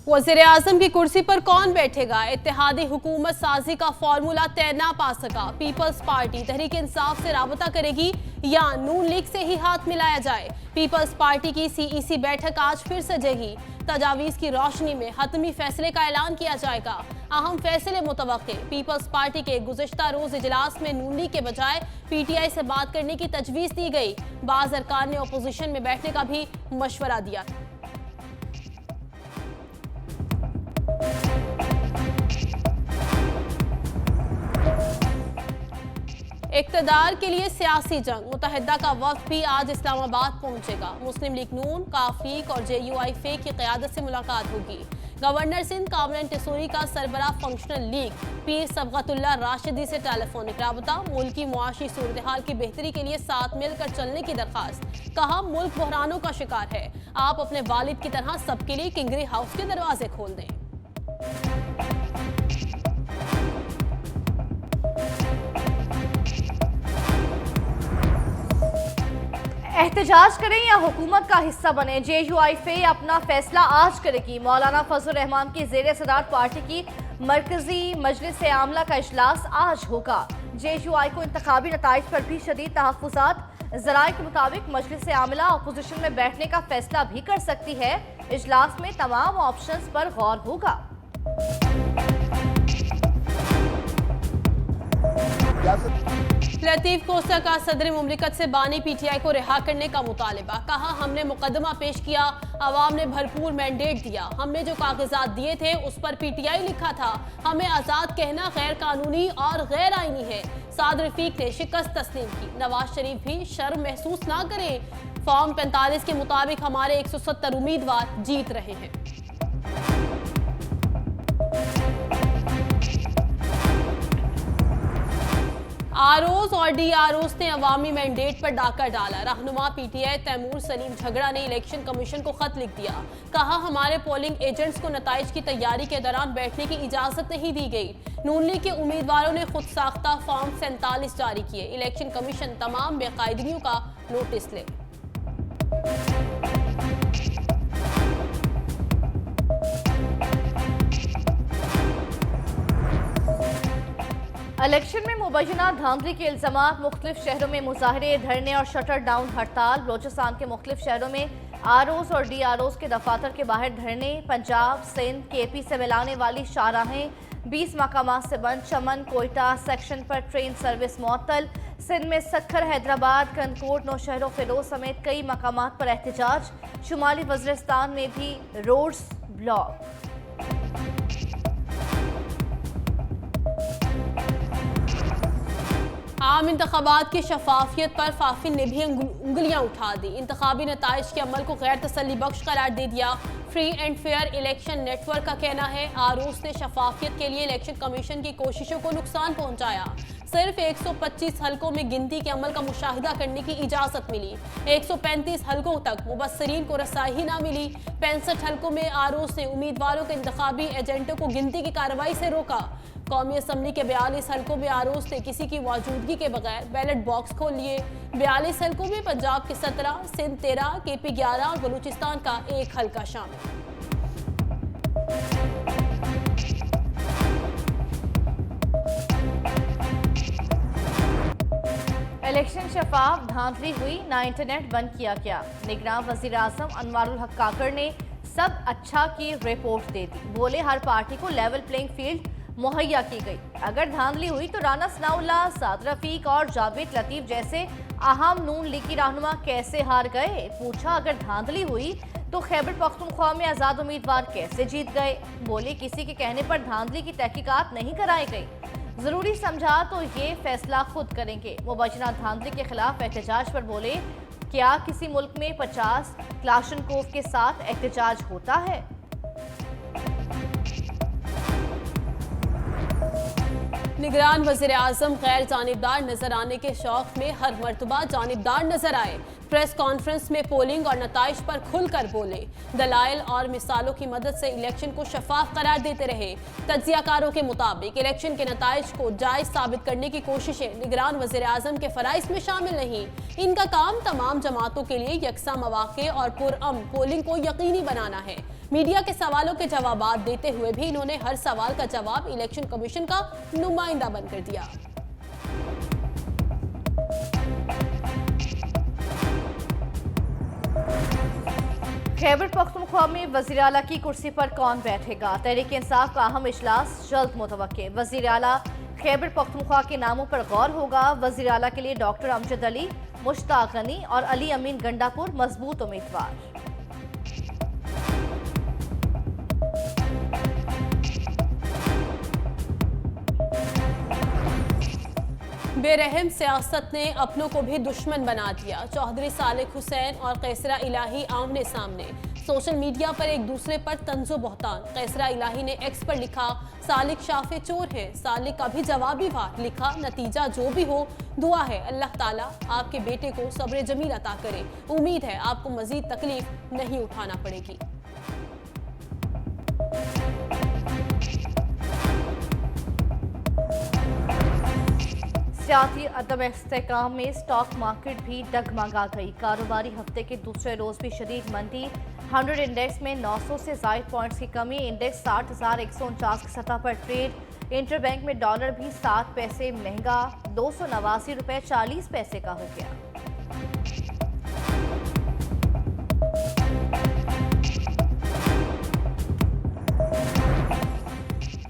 वज़ीर-ए-आज़म की कुर्सी पर कौन बैठेगा? इत्तेहादी हुकूमत साजी का फॉर्मूला तय ना पा सका। पीपल्स पार्टी तहरीक इंसाफ से राबता करेगी या नून लीग से ही हाथ मिलाया जाए? पीपल्स पार्टी की सीईसी बैठक आज फिर सजेगी। तजावीज़ की रोशनी में हतमी फैसले का ऐलान किया जाएगा। अहम फैसले मुतवक्के। पीपल्स पार्टी के गुज़िश्ता रोज इजलास में नून लीग के बजाय पीटीआई से बात करने की तजवीज़ दी गई। बाज़ अरकान ने अपोजिशन में बैठने का भी मशवरा दिया। इक़्तिदार के लिए सियासी जंग। मुत्तहिदा का वफ्द भी आज इस्लामाबाद पहुंचेगा। मुस्लिम लीग नून, काफीक और JUI-FE की क़यादत से मुलाकात होगी। गवर्नर सिंध कामरान टिसोरी का सरबराह फंक्शनल लीग पीर सबगतुल्लाह राशिदी से टेलीफोनिक राबता। मुल्क की मुआशी सूरत हाल की बेहतरी के लिए साथ मिलकर चलने की दरख्वास्त। कहा, मुल्क बहरानों का शिकार है, आप अपने वालिद की तरह सबके लिए किंगरी हाउस के दरवाजे खोल दें। एहतजाज करें या हुकूमत का हिस्सा बने, JUI-FE अपना फैसला आज करेगी। मौलाना फजल रहमान की ज़ेरे सदारत पार्टी की मरकजी मजलिस आमला का इजलास आज होगा। JUI को इंतखाबी नताइज पर भी शदीद तहफ़्फ़ुज़ात। ज़राए के मुताबिक मजलिस आमला अपोजिशन में बैठने का फैसला भी कर सकती है। इजलास में तमाम ऑप्शंस पर गौर होगा। लतीफ कोसा का सदर मुमलिकत से बानी PTI को रिहा करने का मुतालबा। कहा, हमने मुकदमा पेश किया, अवाम ने भरपूर मैंडेट दिया। हमने जो कागजात दिए थे उस पर PTI लिखा था। हमें आज़ाद कहना गैर कानूनी और गैर आईनी है। साद रफीक ने शिकस्त तस्लीम की। नवाज शरीफ भी शर्म महसूस ना करें। फॉर्म 45 के मुताबिक हमारे 170 उम्मीदवार जीत रहे हैं। आरओज और DROs ने अवामी मैंडेट पर डाका डाला। रहनुमा PTI तैमूर सलीम झगड़ा ने इलेक्शन कमीशन को खत लिख दिया। कहा, हमारे पोलिंग एजेंट्स को नताइज की तैयारी के दौरान बैठने की इजाजत नहीं दी गई। नून लीग के उम्मीदवारों ने खुद साख्ता फॉर्म 47 जारी किए। इलेक्शन कमीशन तमाम बेकायदगियों का नोटिस ले। इलेक्शन में मुबैना धांधली के इल्जामात। मुख्तलिफ शहरों में मुजाहरे, धरने और शटर डाउन हड़ताल। बलोचिस्तान के मुख्तलिफ शहरों में ROs और DROs के दफातर के बाहर धरने। पंजाब, सिंध, KP से मिलाने वाली शाहराहें 20 मकामात से बंद। चमन, कोयटा सेक्शन पर ट्रेन सर्विस मुअत्तल। सिंध में सक्खर, हैदराबाद, कनकोट, नौशहर, फिरोज समेत कई मकामात पर एहतजाज। शुमाली वज़ीरिस्तान में भी रोड्स ब्लॉक। आम इंतखाबात की शफाफियत पर फाफिन ने भी उंगलियां उठा दी। इंतखाबी नताइज के अमल को गैर तसल्ली बख्श करार दे दिया। Free and fair election network का कहना है, आरोस ने शफाफियत के लिए इलेक्शन कमीशन की कोशिशों को नुकसान पहुंचाया। सिर्फ 125 हलकों में गिनती के अमल का मुशाहिदा करने की इजाजत मिली। 135 हलकों तक मुबस्सरीन को रसाई ना मिली। 65 हलकों में आरोस ने उम्मीदवारों के इंतखाबी एजेंटों को गिनती की कार्रवाई से रोका। कौमी असम्बली के 42 हलकों में आरोस ने किसी की मौजूदगी के बगैर बैलेट बॉक्स खोल लिए। 42 हलकों में पंजाब के 17, सिंध 13, KP 11 और बलूचिस्तान का 1 हलका शामिल। इलेक्शन शफाफ, धांधली हुई, ना इंटरनेट बंद किया गया। निगरान वज़ीर-ए-आज़म अनवारुल हक काकड़ ने सब अच्छा की रिपोर्ट दे दी। बोले, हर पार्टी को लेवल प्लेइंग फील्ड मुहैया की गई। अगर धांधली हुई तो राना सनाउल्लाह, साद रफीक और जावेद लतीफ जैसे अहम नून लीग की रहनुमा कैसे हार गए? पूछा, अगर धांधली हुई तो खैबर पख्तूनख्वा में आज़ाद उम्मीदवार कैसे जीत गए? बोले, किसी के कहने पर धांधली की तहकीकात नहीं कराई गई। जरूरी समझा तो ये फैसला खुद करेंगे। मुबैना धांधली के खिलाफ एहतजाज पर बोले, क्या किसी मुल्क में 50 क्लाशनकोव के साथ एहतजाज होता है? निगरान वज़ीर-ए-आज़म गैर जानिबदार नजर आने के शौक में हर मर्तबा जानिबदार नजर आए। प्रेस कॉन्फ्रेंस में पोलिंग और नताइज पर खुलकर बोले। दलाइल और मिसालों की मदद से इलेक्शन को शफाफ करार देते रहे। तज्जियाकारों के मुताबिक इलेक्शन के नताइज को जायज साबित करने की कोशिशें निगरान वज़ीर-ए-आज़म के फराइज़ में शामिल नहीं। इनका काम तमाम जमातों के लिए यकसा मौक़े और पुरअमन पोलिंग को यकीनी बनाना है। मीडिया के सवालों के जवाबात देते हुए भी इन्होंने हर सवाल का जवाब इलेक्शन कमीशन का नुमाइंदा बनकर दिया। खैबर पख्तूनख्वा में वज़ीर आला की कुर्सी पर कौन बैठेगा? तहरीक इंसाफ का अहम इजलास जल्द मुतवक्के। वज़ीर आला खैबर पख्तूनख्वा के नामों पर गौर होगा। वज़ीर आला के लिए डॉक्टर अमजद अली, मुश्ताक गनी और अली अमीन गंडापुर मजबूत उम्मीदवार। बेरहम सियासत ने अपनों को भी दुश्मन बना दिया। चौधरी सालिक हुसैन और कैसरा इलाही आमने सामने। सोशल मीडिया पर एक दूसरे पर तंजो बहतान। कैसरा इलाही ने एक्स पर लिखा, सालिक शाफे चोर है। सालिक का भी जवाबी वार लिखा, नतीजा जो भी हो दुआ है अल्लाह ताला आपके बेटे को सब्र जमील अता करे। उम्मीद है आपको मजीद तकलीफ नहीं उठाना पड़ेगी। सियासी अदम इस्तेहकाम में स्टॉक मार्केट भी डगमगा गई। कारोबारी हफ्ते के दूसरे रोज भी शदीद मंदी। 100 इंडेक्स में 900 से ज़ायद पॉइंट्स की कमी। इंडेक्स 60,149 की सतह पर ट्रेड। इंटरबैंक में डॉलर भी 7 पैसे महंगा 289 रुपये 40 पैसे का हो गया।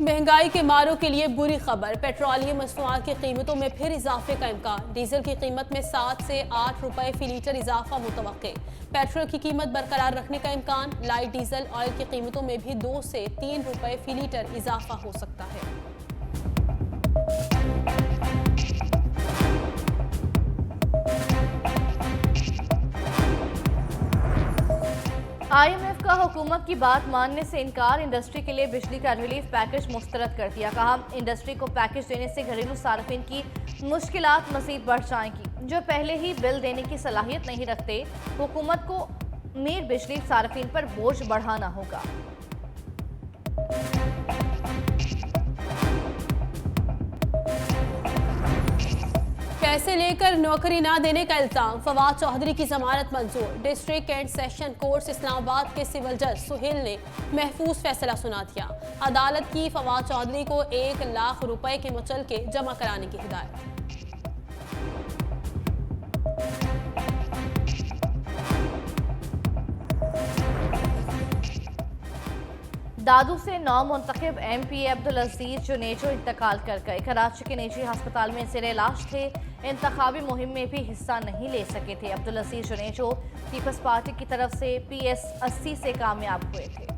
महंगाई के मारों के लिए बुरी खबर। पेट्रोलियम मसनूआत की कीमतों में फिर इजाफे का इम्कान। डीजल की कीमत में 7 से 8 रुपए फी लीटर इजाफा मुतवक्के। पेट्रोल की कीमत बरकरार रखने का इम्कान। लाइट डीजल ऑयल की कीमतों में भी 2 से 3 रुपए फी लीटर इजाफा हो सकता है। IMF का हुकूमत की बात मानने से इनकार। इंडस्ट्री के लिए बिजली का रिलीफ पैकेज मुस्तरद कर दिया। कहा, इंडस्ट्री को पैकेज देने से घरेलू सार्फिन की मुश्किलात मजीद बढ़ जाएंगी जो पहले ही बिल देने की सलाहियत नहीं रखते। हुकूमत को अमीर बिजली सार्फिन पर बोझ बढ़ाना होगा। पैसे लेकर नौकरी ना देने का इल्जाम। फवाद चौधरी की जमानत मंजूर। District and session court Islamabad के सिविल जज सुहेल ने महफूज फैसला सुना दिया। अदालत की फवाद चौधरी को 1 लाख रुपए के मुचलके जमा कराने की हिदायत। दादू से नौ मुंतखब MP अब्दुल अजीज जुनेजो इंतकाल कर गए। कराची के निजी अस्पताल में ज़ेर इलाज थे। इंतखाबी मुहिम में भी हिस्सा नहीं ले सके थे। अब्दुल अजीज जुनेजो पीपल्स पार्टी की तरफ से PS 80 से कामयाब हुए थे।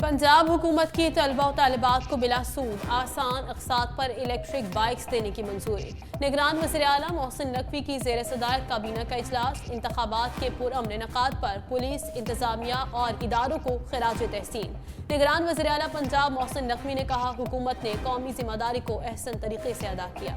पंजाब हुकूमत की तलबा और तालिबात को बिला सूद आसान अक़सात पर इलेक्ट्रिक बाइक्स देने की मंजूरी। निगरान वज़ीर आला मोहसिन नकवी की ज़ेर सदारत काबीना का इजलास। इंतखाबात के पुरअमन इनेकाद पर पुलिस, इंतजामिया और इदारों को खिराज तहसीन। निगरान वज़ीर आला पंजाब मोहसिन नकवी ने कहा, हुकूमत ने कौमी जिम्मेदारी को अहसन तरीके से अदा किया।